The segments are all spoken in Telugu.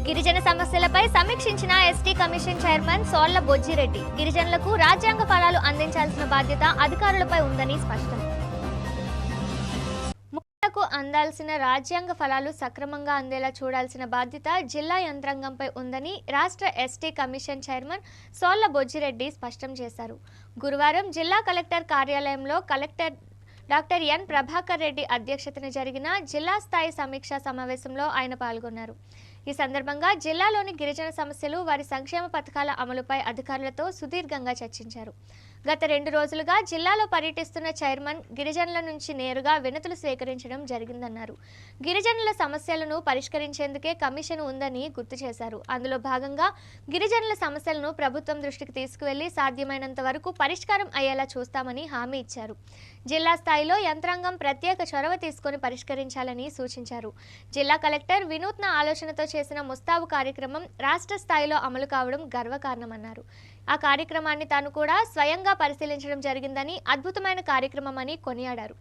గిరిజన సమస్యలపై సమీక్షించిన ST commission chairman Solla Bojjireddy గిరిజనులకు రాజ్యాంగ ఫలాలు అందించాల్సిన బాధ్యత అధికారులపై ఉందని స్పష్టం. ముఖ్యులకు అందాల్సిన రాజ్యాంగ ఫలాలు సక్రమంగా అందేలా చూడాల్సిన బాధ్యత జిల్లా యంత్రాంగంపై ఉందని రాష్ట్ర ST commission chairman Solla Bojjireddy స్పష్టం చేశారు. గురువారం జిల్లా కలెక్టర్ కార్యాలయంలో collector doctor N Prabhakar Reddy అధ్యక్షతన జరిగిన జిల్లా స్థాయి సమీక్షా సమావేశంలో ఆయన పాల్గొన్నారు. ఈ సందర్భంగా జిల్లాలోని గిరిజన సమస్యలు, వారి సంక్షేమ పథకాల అమలుపై అధికారులతో సుదీర్ఘంగా చర్చించారు. గత 2 రోజులుగా జిల్లాలో పర్యటిస్తున్న చైర్మన్ గిరిజనుల నుంచి నేరుగా వినతులు స్వీకరించడం జరిగిందన్నారు. గిరిజనుల సమస్యలను పరిష్కరించేందుకే కమిషన్ ఉందని గుర్తు చేశారు. అందులో భాగంగా గిరిజనుల సమస్యలను ప్రభుత్వం దృష్టికి తీసుకువెళ్లి సాధ్యమైనంత వరకు పరిష్కారం అయ్యేలా చూస్తామని హామీ ఇచ్చారు. జిల్లా స్థాయిలో యంత్రాంగం ప్రత్యేక చొరవ తీసుకుని పరిష్కరించాలని సూచించారు. జిల్లా కలెక్టర్ వినూత్న ఆలోచనతో చేసిన ముస్తాబు కార్యక్రమం రాష్ట్ర స్థాయిలో అమలు కావడం గర్వకారణమన్నారు. ఆ కార్యక్రమాన్ని తాను కూడా స్వయంగా పరిశీలించడం జరిగిందని, అద్భుతమైన కార్యక్రమమని కొనియాడారు.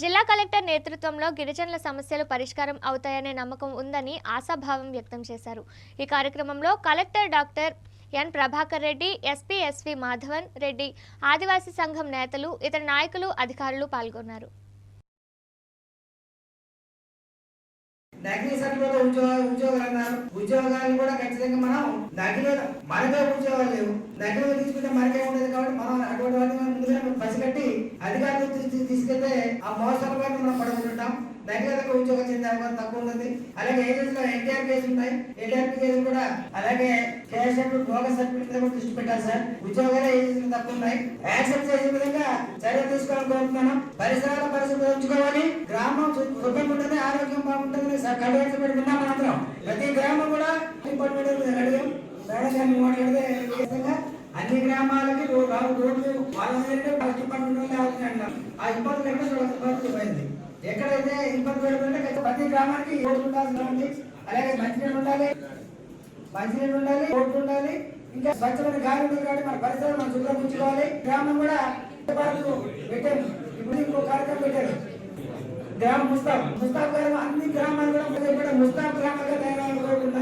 జిల్లా కలెక్టర్ నేతృత్వంలో గిరిజనుల సమస్యలు పరిష్కారం అవుతాయనే నమ్మకం ఉందని ఆశాభావం వ్యక్తం చేశారు. ఈ కార్యక్రమంలో collector doctor N Prabhakar Reddy, SP SV Madhavan Reddy, ఆదివాసీ సంఘం నేతలు, ఇతర నాయకులు, అధికారులు పాల్గొన్నారు. నకిలీ సర్టిఫికేట్ ఉద్యోగాలు అన్నారు. ఉద్యోగాలు కూడా ఖచ్చితంగా మనం నకిలీ మనకే ఉద్యోగాలు లేవు, నకిలీ తీసుకుంటే మనకే ఉండదు. కాబట్టి మనం అటువంటి వాటిని ముందుగా పసిగట్టి అధికారులు తీసుకెళ్తే ఆ మోసాల వాటిని మనం పడుకుంటాం. నకిలీలకు ఉద్యోగం చెందే అవకాశం తక్కువ ఉంటుంది. అలాగే ఏజెన్సీలో ఎన్టీఆర్ కేసులు ఉన్నాయి, ఎన్టీఆర్ కేసులు కూడా అలాగే బోగస్ సర్టిఫికేట్ మీద కూడా దృష్టి పెట్టాలి సార్. ఉద్యోగాలు ఏజెన్సీలు తక్కువ ఉన్నాయి. యాక్సెప్ట్ చేసే విధంగా చర్య తీసుకోవాలని కోరుతున్నాను. పరిసరాల పరిస్థితులు ఉంచుకోవాలి. గ్రామం శుభ్రంగా ఉంటుంది, ఆరోగ్యం బాగుంటుంది. కడియాల్సి పెట్టి విన్నాం మనందరం. ప్రతి గ్రామం కూడా ఇంపార్టెంట్ అడిగాం. మేడం మాట్లాడితే అన్ని గ్రామాలకి రోడ్లు వాళ్ళ డిపార్ట్మెంట్ ఆ ఇబ్బందులు ఎక్కడ పోయింది. ఎక్కడైతే ఇబ్బంది పెడుతుంటే ప్రతి గ్రామానికి రోడ్లు ఉండాల్సి, అలాగే మంచినీళ్ళు ఉండాలి, రోడ్లు ఉండాలి. ఇంకా స్వచ్ఛమైన గాలి ఉంటుంది. కాబట్టి మన పరిసరాలు మనం శుభ్రం ఉంచుకోవాలి. గ్రామం కూడా పెట్టాము. ఇప్పుడు ఇంకో కార్యక్రమం పెట్టారు, గ్రామ ముస్తాబ్ గారు. అన్ని గ్రామాలు కూడా ముస్తాబ్ గ్రామాలుగా తయారవ్వాలి.